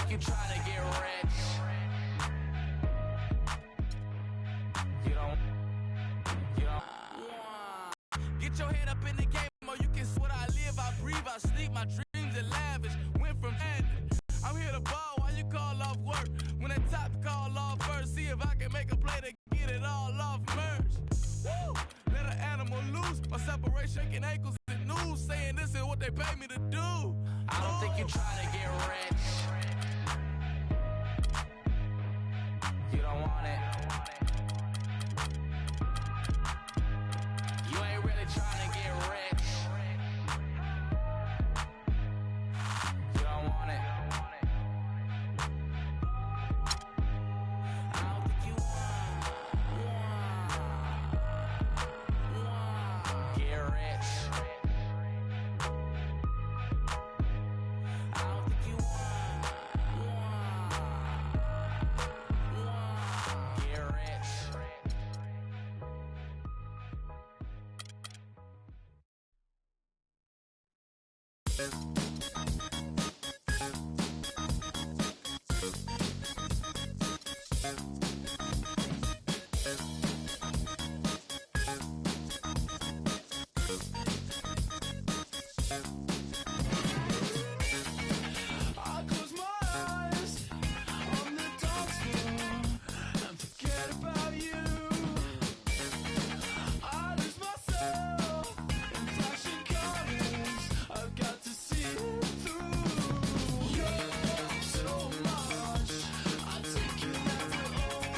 think you're trying to get rich. You don't. Get your head up in the game, or you can see what I live, I breathe, I sleep, my dreams are lavish. Went from ending. I'm here to ball while you call off work. When that top call off first, see if I can make a play to get it all off merge. Woo! Let an animal loose. My separation, shaking ankles and news, saying this is what they pay me to do. I don't think you're trying to get rich. You don't want it. You ain't really trying to get rich. You don't want it. I don't think you want get rich. I don't think you want get rich. I close my eyes on the dance floor and forget about you. I lose myself in flashing colors. I've got to see it through. You're so much. I take it as an over.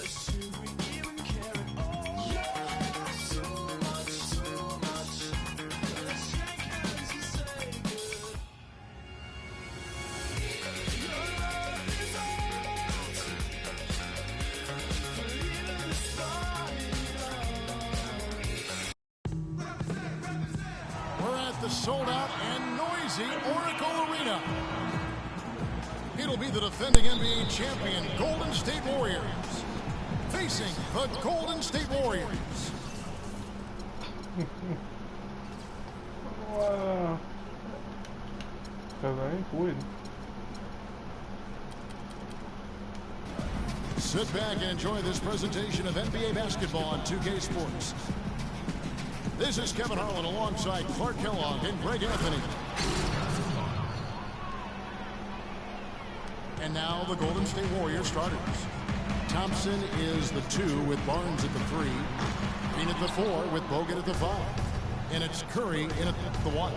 Should we even care at all? You're so much, so much. Let's shake hands and say good. Your love is old, but even We're at the sold-out and noisy Oracle Arena. It'll be the defending NBA champion Golden State Warriors facing the Golden State Warriors. Wow. Caralho, cuida. Sit back and enjoy this presentation of NBA basketball on 2K Sports. This is Kevin Harlan alongside Clark Kellogg and Greg Anthony. And now the Golden State Warriors starters. Thompson is the 2 with Barnes at the 3. Green at the 4 with Bogut at the 5. And it's Curry in at the 1.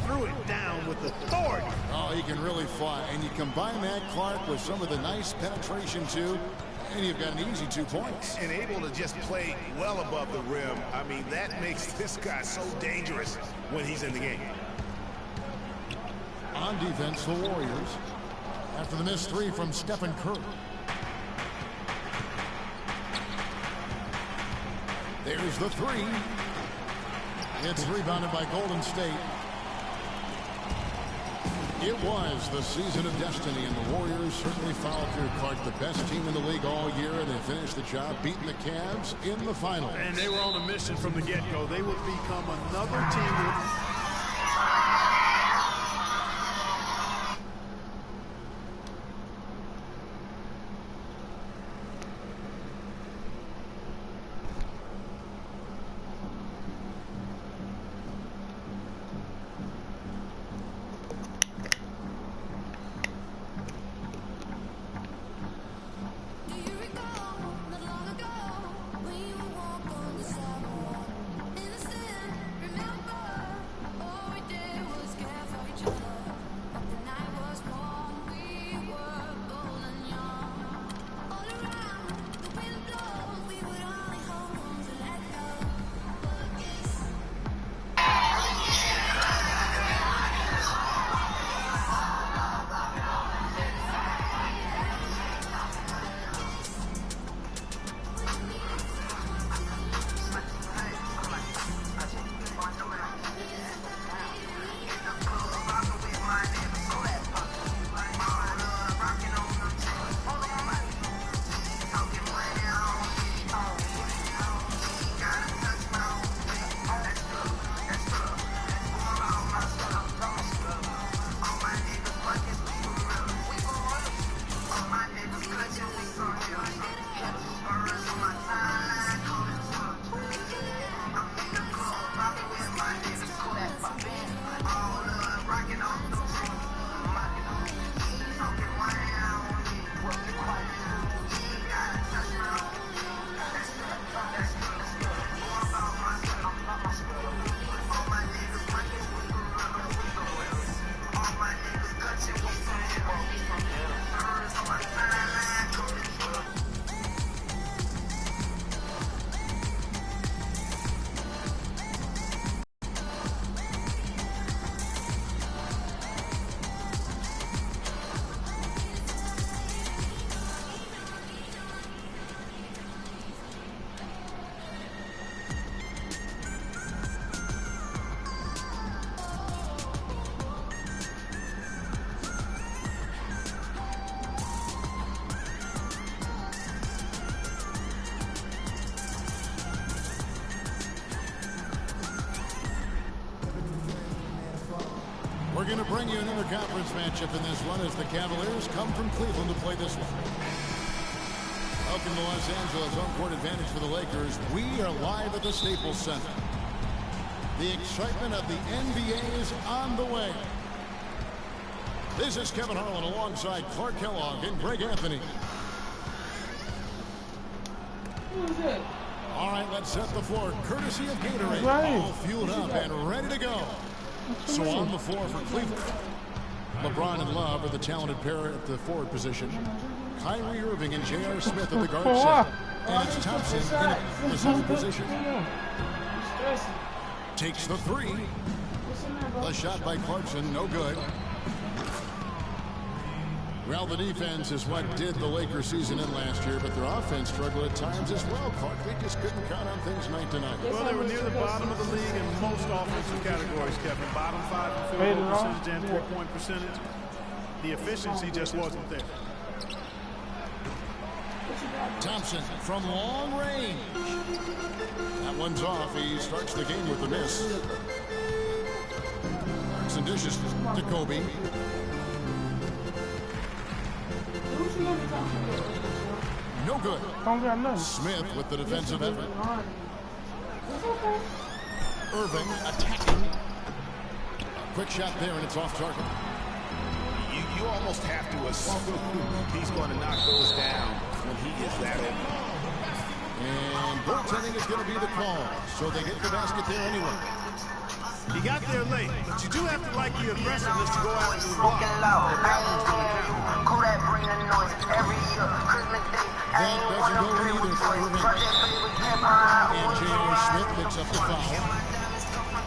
Threw it down with authority. Oh, he can really fly. And you combine that, Clark, with some of the nice penetration, too, and you've got an easy 2 points. And able to just play well above the rim. I mean, that makes this guy so dangerous when he's in the game. On defense, the Warriors, after the missed 3 from Stephen Curry. There's the 3. It's rebounded by Golden State. It was the season of destiny, and the Warriors certainly followed through. Clark, the best team in the league all year, and they finished the job beating the Cavs in the finals. And they were on a mission from the get-go. They would become another team that We're going to bring you an interconference matchup in this one as the Cavaliers come from Cleveland to play this one. Welcome to Los Angeles, home court advantage for the Lakers. We are live at the Staples Center. The excitement of the NBA is on the way. This is Kevin Harlan alongside Clark Kellogg and Greg Anthony. All right, let's set the floor. Courtesy of Gatorade. All fueled up and ready to go. So on the floor for Cleveland, LeBron and Love are the talented pair at the forward position. Kyrie Irving and J.R. Smith at the guard set. And it's Thompson in the center position. Takes the three. The shot by Clarkson, no good. Well, the defense is what did the Lakers season in last year, but their offense struggled at times as well, Clark. They just couldn't count on things night to night. Well, they were near the bottom of the league in most offensive categories, Kevin. Bottom 5 in field goal percentage and three-point percentage. The efficiency just wasn't there. Thompson from long range. That one's off. He starts the game with a miss. Some dishes to Kobe. No good. Smith with the defensive effort. Irving attacking. Quick shot there, and it's off target. You almost have to assume he's going to knock those down when he gets that open. And goaltending is going to be the call, so they get the basket there anyway. He got there late, but you do have to like the aggressiveness to go out into the block. The backroom's going to count. That doesn't go in either for Irving. And J.R. Smith picks up the foul.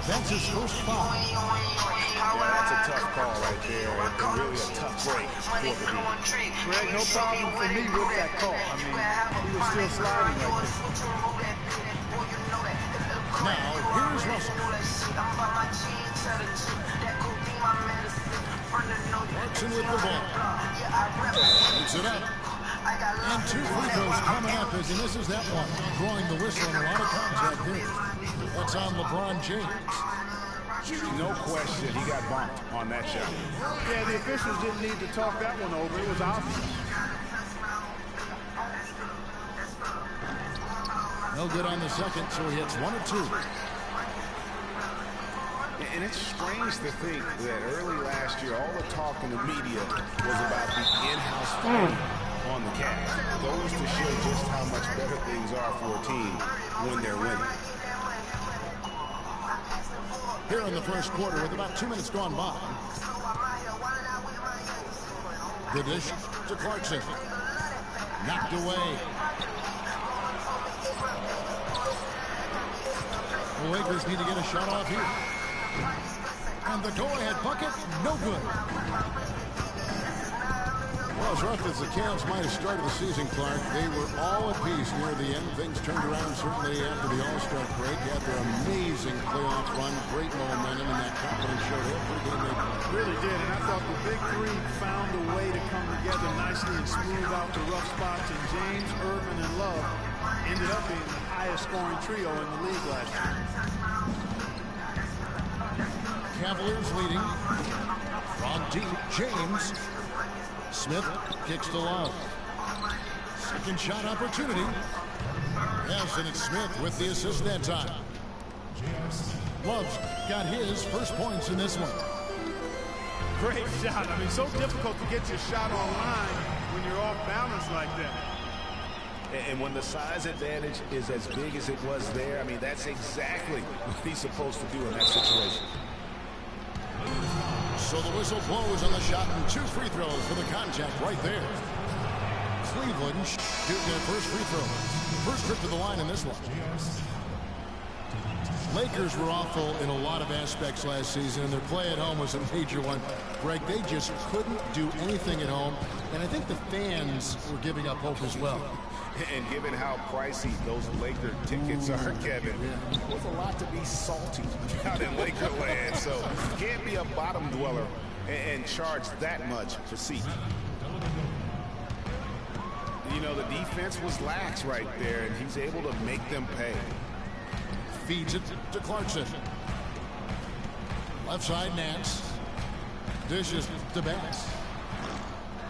That's his first foul. Yeah, that's a tough call right there, and really a tough break for the defense. Greg, no problem for me with that call. I mean, he was still sliding right there. Now, here's Russell. Clarkson with the ball. Puts it up. And 2 free throws coming up as he misses that one. Drawing the whistle and a lot of contact here. That's on LeBron James. No question, he got bumped on that shot. Yeah, the officials didn't need to talk that one over. It was obvious. No good on the second, so he hits 1 of 2. And it's strange to think that early last year, all the talk in the media was about the in-house fighting on the Cavs. Goes to show just how much better things are for a team when they're winning. Here in the first quarter with about 2 minutes gone by. The dish to Clarkson. Knocked away. The Lakers need to get a shot off here. And the go-ahead bucket, no good. Well, as rough as the Cavs might have started the season, Clark, they were all at peace near the end. Things turned around certainly after the All-Star break. After an amazing playoff run, great momentum, and that confidence showed every game they played. Really did, and I thought the big three found a way to come together nicely and smooth out the rough spots. And James, Irvin, and Love ended up being the highest scoring trio in the league last year. Cavaliers leading. From deep, James. Smith kicks to Love. Second shot opportunity. Yes, and it's Smith with the assist that time. Love's got his first points in this one. Great shot. I mean, so difficult to get your shot on line when you're off balance like that. And when the size advantage is as big as it was there, I mean, that's exactly what he's supposed to do in that situation. So the whistle blows on the shot and 2 free throws for the contact right there. Cleveland shooting their first free throw. First trip to the line in this one. Lakers were awful in a lot of aspects last season, and their play at home was a major one. Greg, they just couldn't do anything at home, and I think the fans were giving up hope as well. And given how pricey those Laker tickets are, Kevin, there's a lot to be salty out in Laker land. So you can't be a bottom dweller and charge that much for seats. You know, the defense was lax right there, and he's able to make them pay. Feeds it to Clarkson. Left side, Nance. Dishes to Bass.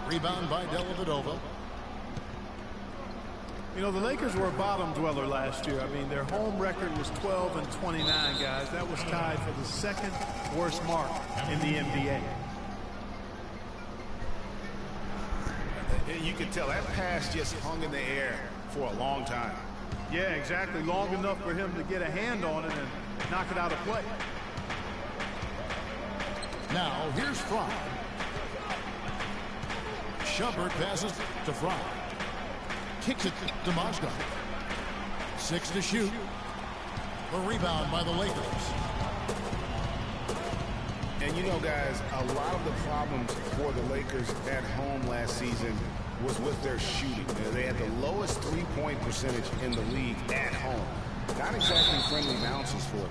Rebound by Dellavedova. You know, the Lakers were a bottom dweller last year. I mean, their home record was 12-29, guys. That was tied for the second worst mark in the NBA. You can tell that pass just hung in the air for a long time. Yeah, exactly. Long enough for him to get a hand on it and knock it out of play. Now, here's Fry. Shumpert passes to Fry. Kicks it to Mozgov. 6 to shoot. A rebound by the Lakers. And you know, guys, a lot of the problems for the Lakers at home last season was with their shooting. They had the lowest three-point percentage in the league at home. Not exactly friendly bounces for them.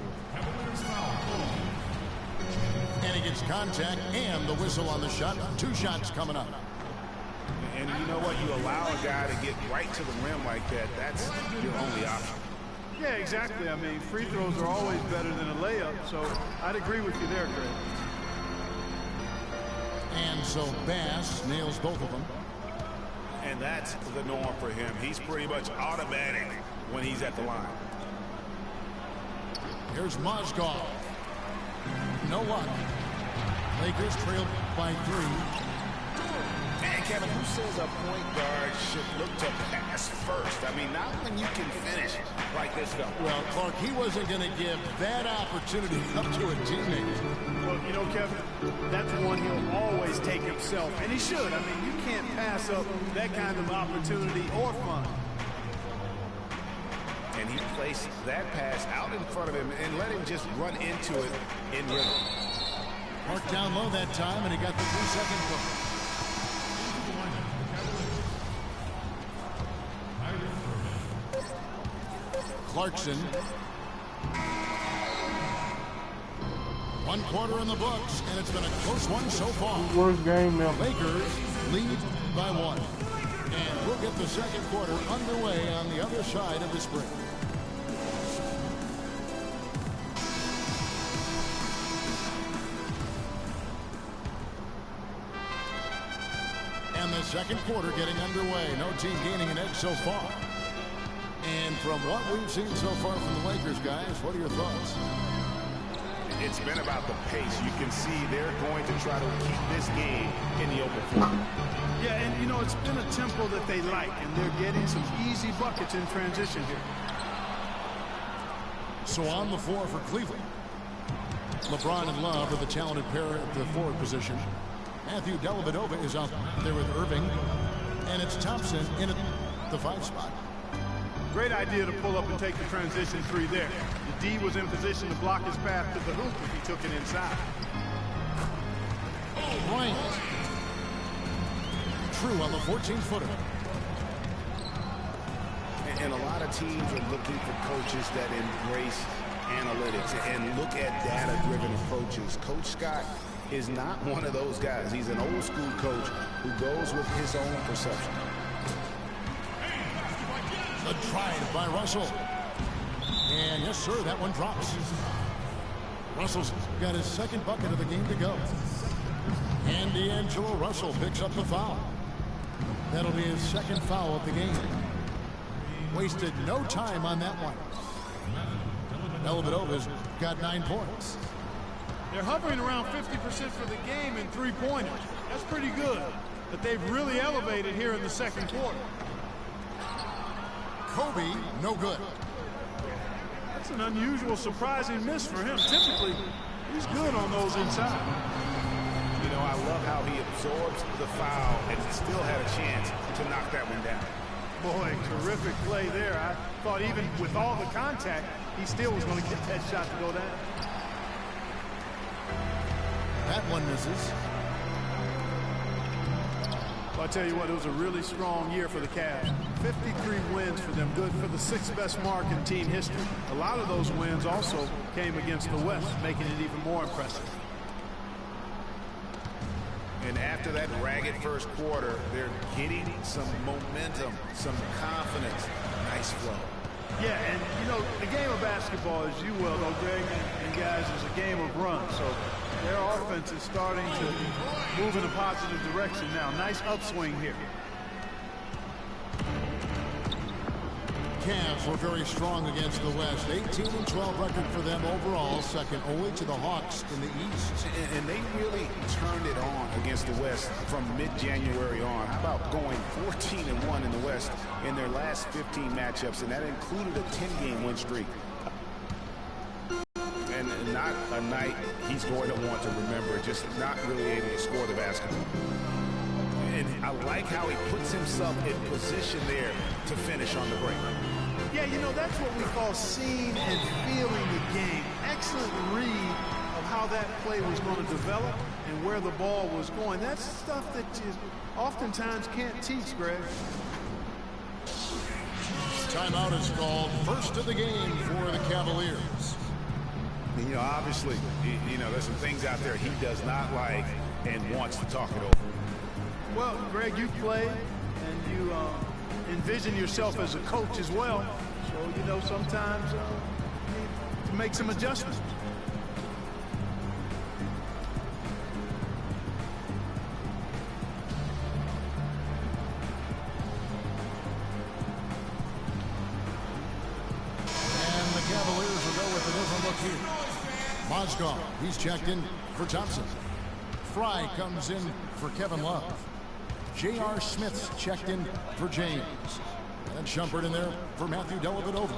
And he gets contact and the whistle on the shot. 2 shots coming up. And you know what? You allow a guy to get right to the rim like that. That's your only option. Yeah, exactly. I mean, free throws are always better than a layup, so I'd agree with you there, Greg. And so Bass nails both of them. And that's the norm for him. He's pretty much automatic when he's at the line. Here's Mozgov. No luck. Lakers trail by 3. And Kevin, who says a point guard should look to pass first? I mean, not when you can finish like this though. Well, Clark, he wasn't going to give that opportunity up to a teammate. Well, you know, Kevin, that's one he'll always take himself, and he should. I mean, you can't pass up that kind of opportunity or fun. And he placed that pass out in front of him and let him just run into it in rhythm. Marked down low that time, and he got the 3-second hook. Clarkson. 1 quarter in the books, and it's been a close one so far. Worst game ever. Lakers lead by 1. And we'll get the second quarter underway on the other side of this break. And the second quarter getting underway. No team gaining an edge so far. And from what we've seen so far from the Lakers, guys, what are your thoughts? It's been about the pace. You can see they're going to try to keep this game in the open floor. Yeah, and you know, it's been a tempo that they like, and they're getting some easy buckets in transition here. So on the floor for Cleveland, LeBron and Love are the talented pair at the forward position. Matthew Dellavedova is out there with Irving, and it's Thompson in at the 5 spot. Great idea to pull up and take the transition 3 there. The D was in position to block his path to the hoop if he took it inside. Bryant. True on the 14-footer. And a lot of teams are looking for coaches that embrace analytics and look at data-driven approaches. Coach Scott is not one of those guys. He's an old-school coach who goes with his own perception. Good try by Russell. And yes, sir, that one drops. Russell's got his second bucket of the game to go. And D'Angelo Russell picks up the foul. That'll be his second foul of the game. Wasted no time on that one. Dellavedova's got 9 points. They're hovering around 50% for the game in 3-pointers. That's pretty good. But they've really elevated here in the second quarter. Kobe, no good. That's an unusual, surprising miss for him. Typically, he's good on those inside. You know, I love how he absorbs the foul and still had a chance to knock that one down. Boy, terrific play there. I thought even with all the contact, he still was going to get that shot to go down. That one misses. Well, I tell you what, it was a really strong year for the Cavs. 53 wins for them, good for the 6th best mark in team history. A lot of those wins also came against the West, making it even more impressive. And after that ragged first quarter, they're getting some momentum, some confidence. Nice flow. Yeah, and, you know, the game of basketball, as you well know, Greg, and guys, is a game of runs. So Their offense is starting to move in a positive direction now. Nice upswing here. Cavs were very strong against the West. 18-12 record for them overall, second only to the Hawks in the East. And they really turned it on against the West from mid-January on. How about going 14-1 in the West in their last 15 matchups, and that included a 10-game win streak. And not a night he's going to want to remember, just not really able to score the basketball. And I like how he puts himself in position there to finish on the break. Yeah, you know, that's what we call seeing and feeling the game. Excellent read of how that play was going to develop and where the ball was going. That's stuff that you oftentimes can't teach, Greg. Timeout is called. First of the game for the Cavaliers. You know, obviously, you know, there's some things out there he does not like and wants to talk it over. Well, Greg, you play and you envision yourself as a coach as well. So, you know, sometimes you need to make some adjustments. And the Cavaliers will go with a different look here. Mozgov, he's checked in for Thompson. Fry comes in for Kevin Love. J.R. Smith's checked in for James. And Shumpert in there for Matthew Dellavedova.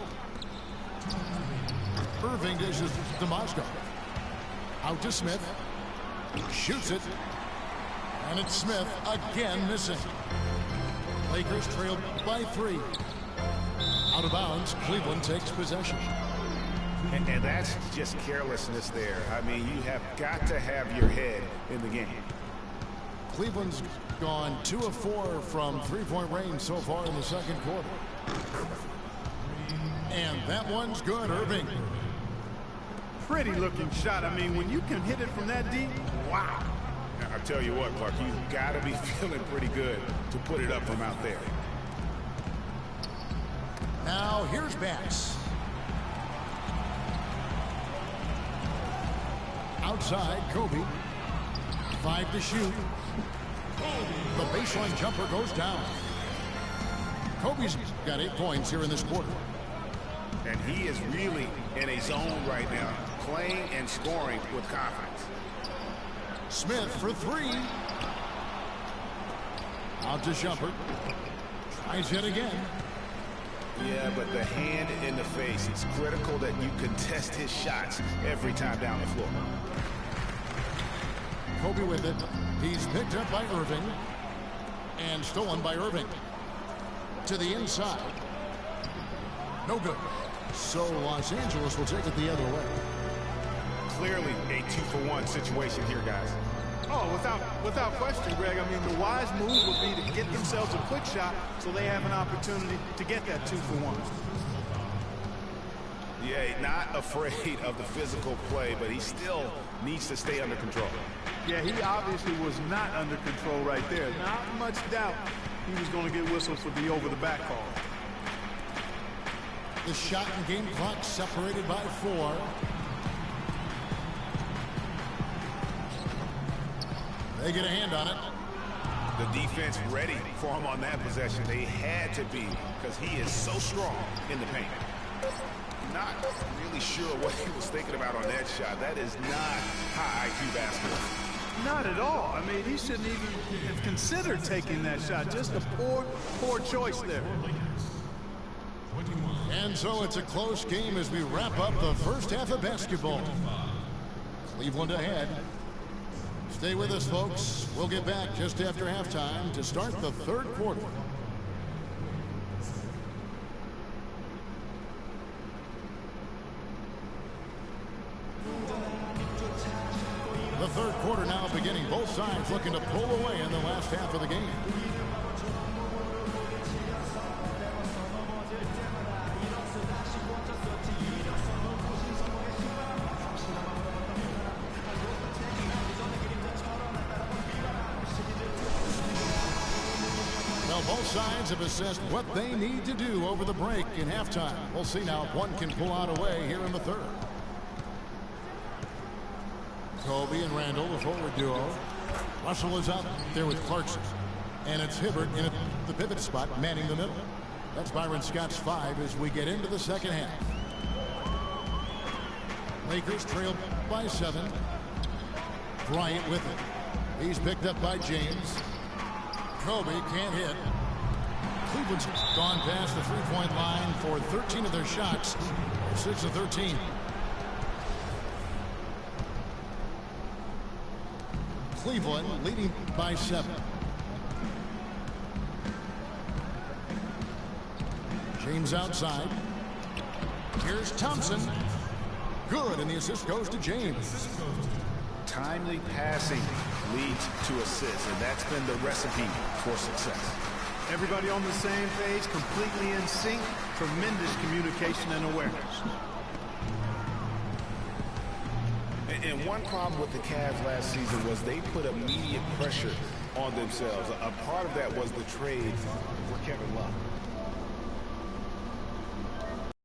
Irving dishes to Mozgov. Out to Smith. Shoots it. And it's Smith again missing. Lakers trailed by 3. Out of bounds, Cleveland takes possession. And that's just carelessness there. I mean, you have got to have your head in the game. Cleveland's gone 2 of 4 from three-point range so far in the second quarter. And that one's good, Irving. Pretty looking shot. I mean, when you can hit it from that deep, wow. Now, I tell you what, Clark, you've got to be feeling pretty good to put it up from out there. Now here's Bax. Outside, Kobe. 5 to shoot. The baseline jumper goes down. Kobe's got 8 points here in this quarter. And he is really in a zone right now, playing and scoring with confidence. Smith for 3. Out to Shumpert. Tries it again. Yeah, but the hand in the face, it's critical that you contest his shots every time down the floor. Kobe with it. He's picked up by Irving. And stolen by Irving. To the inside. No good. So Los Angeles will take it the other way. Clearly a 2-for-1 situation here, guys. Oh, without question, Greg. I mean, the wise move would be to get themselves a quick shot so they have an opportunity to get that 2-for-1. Yeah, not afraid of the physical play, but he still needs to stay under control. Yeah, he obviously was not under control right there. Not much doubt he was going to get whistled for the over-the-back call. The shot and game clock separated by 4. They get a hand on it. The defense ready for him on that possession. They had to be, because he is so strong in the paint. Not really sure what he was thinking about on that shot. That is not high IQ basketball. Not at all. I mean, he shouldn't even have considered taking that shot. Just a poor choice there. And so it's a close game as we wrap up the first half of basketball. Cleveland ahead. Stay with us, folks. We'll get back just after halftime to start the third quarter. The third quarter now beginning. Both sides looking to pull away in the last half of the game. Both sides have assessed what they need to do over the break in halftime. We'll see now if one can pull out away here in the third. Kobe and Randall, the forward duo. Russell is up there with Clarkson. And it's Hibbert in the pivot spot, manning the middle. That's Byron Scott's 5 as we get into the second half. Lakers trail by 7. Bryant with it. He's picked up by James. Kobe can't hit. Cleveland's gone past the three-point line for 13 of their shots. 6 of 13. Cleveland leading by 7. James outside. Here's Thompson. Good, and the assist goes to James. Timely passing leads to assists, and that's been the recipe for success. Everybody on the same page, completely in sync, tremendous communication and awareness. And one problem with the Cavs last season was they put immediate pressure on themselves. A part of that was the trade for Kevin Love.